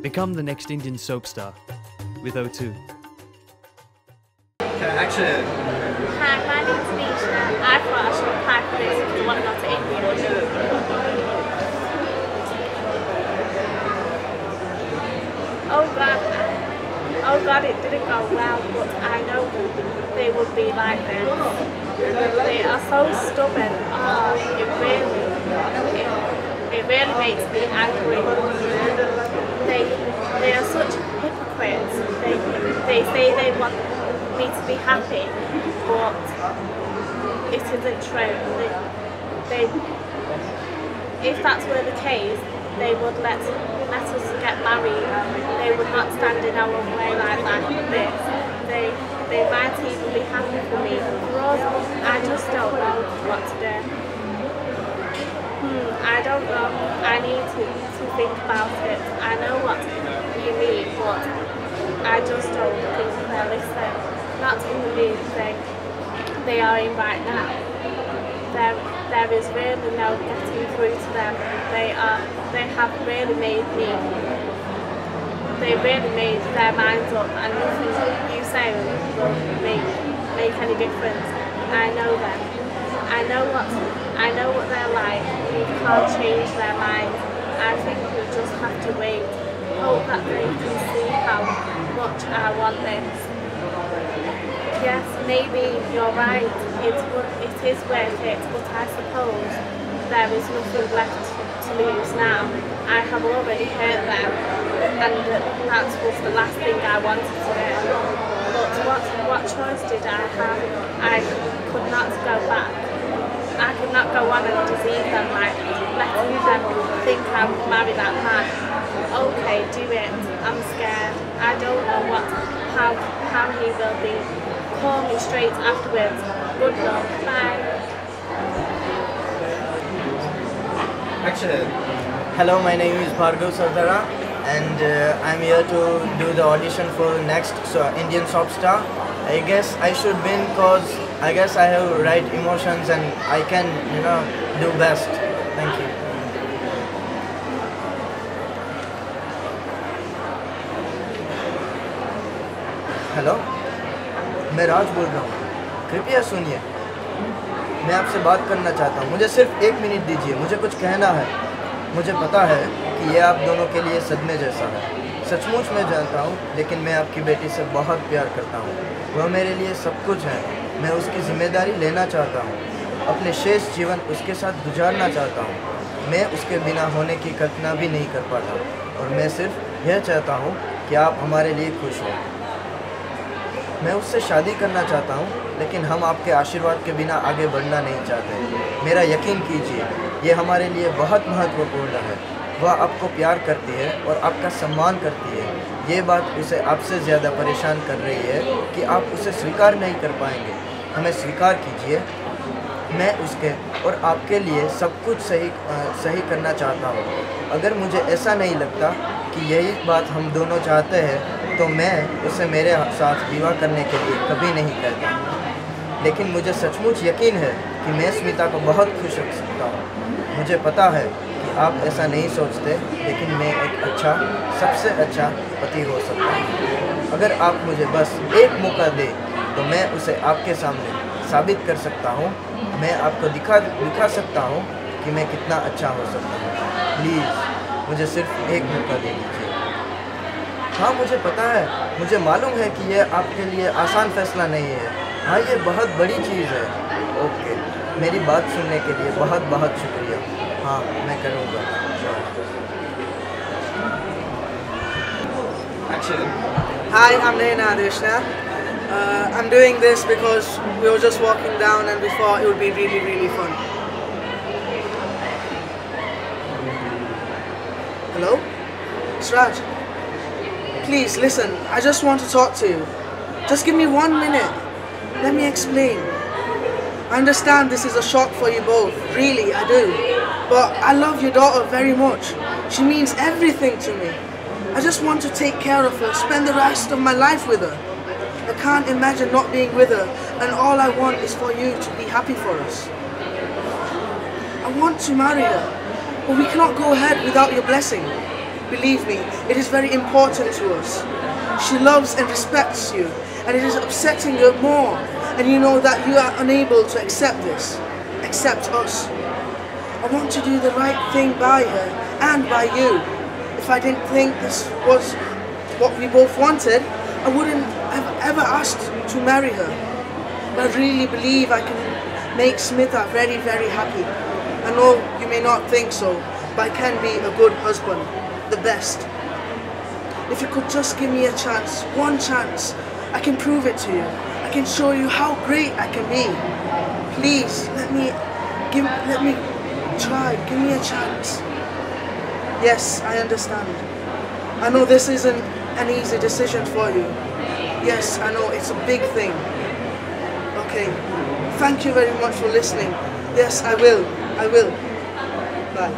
Become the next Indian soap star with O2. Action! Hi, my name's Nisha. I thought I should apply for this because I want to go to India. Oh God, it didn't go well, but I know they would be like this. They are so stubborn. Oh, it really makes me angry. They are such hypocrites. They say they want me to be happy, but it isn't true. If that were the case, they would let us get married. They would not stand in our way like this. They might even be happy for me. For us, I just don't know what to do. I don't know. I need to think about it. I know what you mean, but I just don't think they'll listen. Not in the mood they are in right now. There is really no getting through to them. They have really made their minds up, and nothing you say will make any difference. I know them. I know what they're like. We can't change their minds. I think we just have to wait. Hope that they can see how much I want this. Yes, maybe you're right. It is worth it, but I suppose there is nothing left to lose now. I have already hurt them, and that was the last thing I wanted to do. But what choice did I have? I could not go back. I could not go on and deceive them, like letting them think I would marry that man. Okay, do it. I'm scared. I don't know how he will be. Call me straight afterwards. Good luck. Bye. Action! Hello, my name is Bhargav Sardara, and I'm here to do the audition for next Indian soap star. I guess I should win because I guess I have right emotions and I can, do best. Thank you. Hello, मैं राज बोल रहा हूँ। कृपया सुनिए, मैं आपसे बात करना चाहता हूँ। मुझे सिर्फ 1 मिनट दीजिए, मुझे कुछ कहना है। मुझे पता है कि ये आप दोनों के लिए सदमे जैसा है। सचमुच मैं जानता हूँ, लेकिन मैं आपकी बेटी से बहुत प्यार करता हूँ। वह मेरे लिए सब कुछ है। मैं उसकी जिम्मेदारी लेना चाहता हूँ। अपने शेष जीवन उसके साथ गुजारना चाहता हूँ। मैं उसके बिना होने की कल्पना भी नहीं कर पाता, और मैं सिर्फ यह चाहता हूँ कि आप हमारे लिए खुश हो। मैं उससे शादी करना चाहता हूँ, लेकिन हम आपके आशीर्वाद के बिना आगे बढ़ना नहीं चाहते। मेरा यकीन कीजिए, ये हमारे लिए बहुत महत्वपूर्ण है। वह आपको प्यार करती है और आपका सम्मान करती है। ये बात उसे आपसे ज़्यादा परेशान कर रही है कि आप उसे स्वीकार नहीं कर पाएंगे। हमें स्वीकार कीजिए। मैं उसके और आपके लिए सब कुछ सही करना चाहता हूँ। अगर मुझे ऐसा नहीं लगता कि यही बात हम दोनों चाहते हैं, तो मैं उसे मेरे साथ विवाह करने के लिए कभी नहीं कहता। लेकिन मुझे सचमुच यकीन है कि मैं स्मिता को बहुत खुश रख सकता हूँ। मुझे पता है कि आप ऐसा नहीं सोचते, लेकिन मैं एक सबसे अच्छा पति हो सकता हूँ। अगर आप मुझे बस एक मौका दें, तो मैं उसे आपके सामने साबित कर सकता हूँ। मैं आपको दिखा सकता हूँ कि मैं कितना अच्छा हो सकता हूँ। प्लीज़ मुझे सिर्फ एक मौका दे दीजिए। हाँ, मुझे पता है, मुझे मालूम है कि यह आपके लिए आसान फैसला नहीं है। हाँ, ये बहुत बड़ी चीज़ है। ओके, मेरी बात सुनने के लिए बहुत बहुत शुक्रिया। हाँ, मैं करूँगा। Action! Hi, I'm Naina Adeshna. I'm doing this because we were just walking down and we thought it would be really, really fun. Hello? It's Raj. Please, listen, I just want to talk to you. Just give me 1 minute. Let me explain. I understand this is a shock for you both. Really, I do. But I love your daughter very much. She means everything to me. I just want to take care of her, spend the rest of my life with her. I can't imagine not being with her, and all I want is for you to be happy for us. I want to marry her, but we cannot go ahead without your blessing. Believe me, it is very important to us. She loves and respects you, and it is upsetting her more. And you know that you are unable to accept this. Accept us. I want to do the right thing by her and by you. If I didn't think this was what we both wanted, I wouldn't have ever asked to marry her. But I really believe I can make Smitha very, very happy. I know you may not think so, but I can be a good husband, the best. If you could just give me a chance, one chance, I can prove it to you. I can show you how great I can be. Please, let me try, give me a chance. Yes, I understand. I know this isn't an easy decision for you. Yes, I know it's a big thing. Okay, thank you very much for listening. Yes, I will. Bye.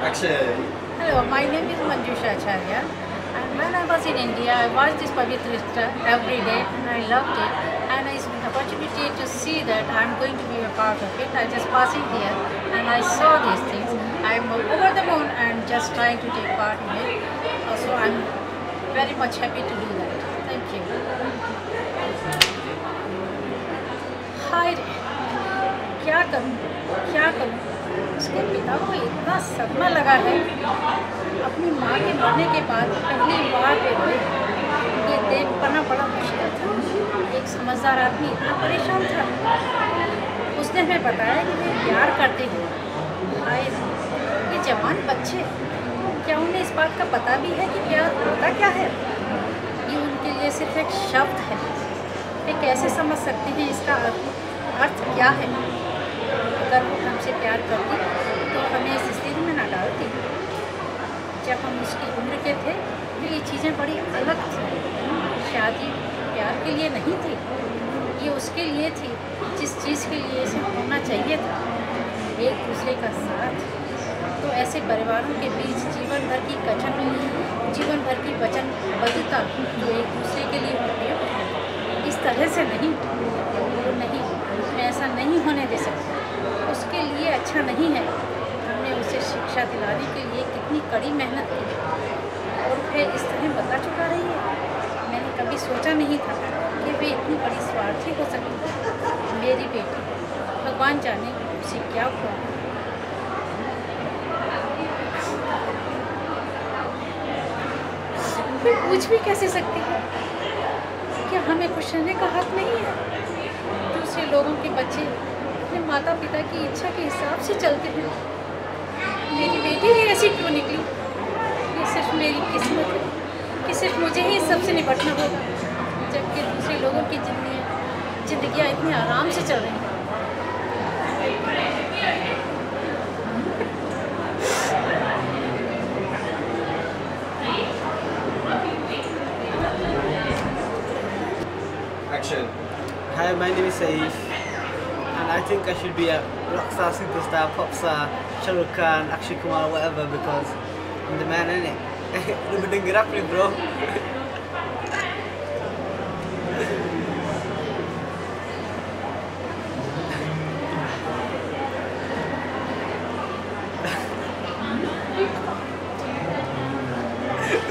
Action. Hello, my name is Manjusha Acharya, and when I was in India, I watched this Pavitra every day and I loved it, and I had the opportunity to see that I'm going to be a part of it. I just passing here and I saw these things. I'm over the moon and just trying to take part in it. So I'm very much happy to do that. Thank you. हाय रे, क्या करूं? उसके पिता को इतना सदमा लगा है। अपनी माँ के मरने के बाद पहली बार वे रोए। ये देख पाना बड़ा मुश्किल था। एक समझदार आदमी इतना परेशान था। उसने हमें बताया कि वे प्यार करते हैं। हाय रे, ये जवान बच्चे, क्या उन्हें इस बात का पता भी है कि प्यार होता क्या है? ये उनके लिए सिर्फ एक शब्द है। वे कैसे समझ सकते हैं इसका अर्थ क्या है? अगर वो हमसे प्यार करती तो हमें इस स्थिति में ना डालती। जब हम उसकी उम्र के थे तो ये चीज़ें बड़ी अलग थी। शादी प्यार के लिए नहीं थी, ये उसके लिए थी जिस चीज़ के लिए इसे होना चाहिए था, एक दूसरे का साथ। तो ऐसे परिवारों के बीच जीवन भर की वचनबद्धता जो एक दूसरे के लिए उपयुक्त है, इस तरह से नहीं, वो नहीं, मैं ऐसा नहीं होने दे सकती। उसके लिए अच्छा नहीं है। हमने उसे शिक्षा दिलाने के लिए कितनी कड़ी मेहनत की और फिर इस तरह बता चुका रही है। मैंने कभी सोचा नहीं था कि वे इतनी बड़ी स्वार्थी हो सकती। मेरी बेटी, भगवान जाने उसे क्या हुआ। वे पूछ भी कैसे सकती है? क्या हमें कुछ करने का हक नहीं है? दूसरे लोगों के बच्चे अपने माता पिता की इच्छा के हिसाब से चलते हैं। मेरी बेटी ही ऐसी क्यों निकली? ये सिर्फ मेरी किस्मत है कि सिर्फ मुझे ही सबसे निपटना होगा, जबकि दूसरे लोगों की जिंदगियाँ इतने आराम से चल रही हैं। Action. Hi, my name is Saif, and I think I should be a rockstar, superstar, pop star, Shah Rukh Khan, Akshay Kumar, whatever, because I'm the man, innit? We've been doing it up, bro.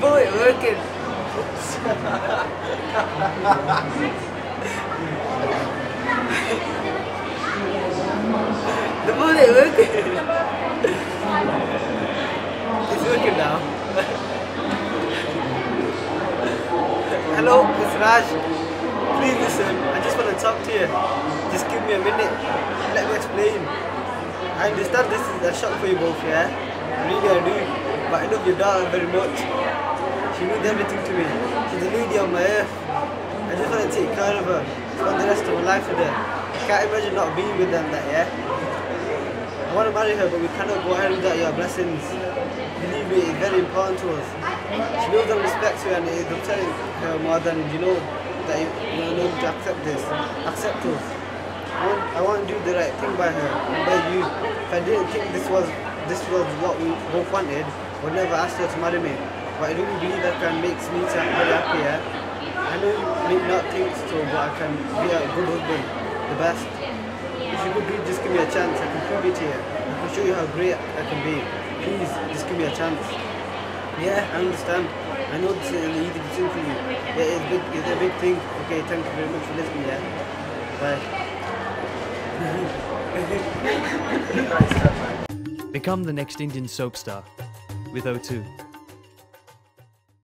Boy, working. The ball ain't working. It's working now. Hello, it's Raj. Please listen, I just want to talk to you. Just give me a minute. Let me explain. I understand this is a shock for you both, yeah? Really I do. But I love your daughter very much. She means everything to me. She's the lady on my earth. I just want to take care of her. Spend the rest of my life with her. I can't imagine not being with them, yeah? I want to marry her, but we cannot go ahead without your blessings. Believe me, it's very important to us. She knows and respects you, and it's upsetting her more than you know that you know to accept this. Accept us. I want to do the right thing by her and by you. If I didn't think this was what we both wanted, I would never ask her to marry me. But I really believe that can make me very happy. Yeah? I know you may not think so, but I can be a good husband, the best. If you could just give me a chance, I can prove it to you. I can show you how great I can be. Please, just give me a chance. Yeah, I understand. I know this is an easy decision for you. Yeah, it's a big thing. Okay, thank you very much for listening, yeah. Bye. Become the next Indian soap star with O2.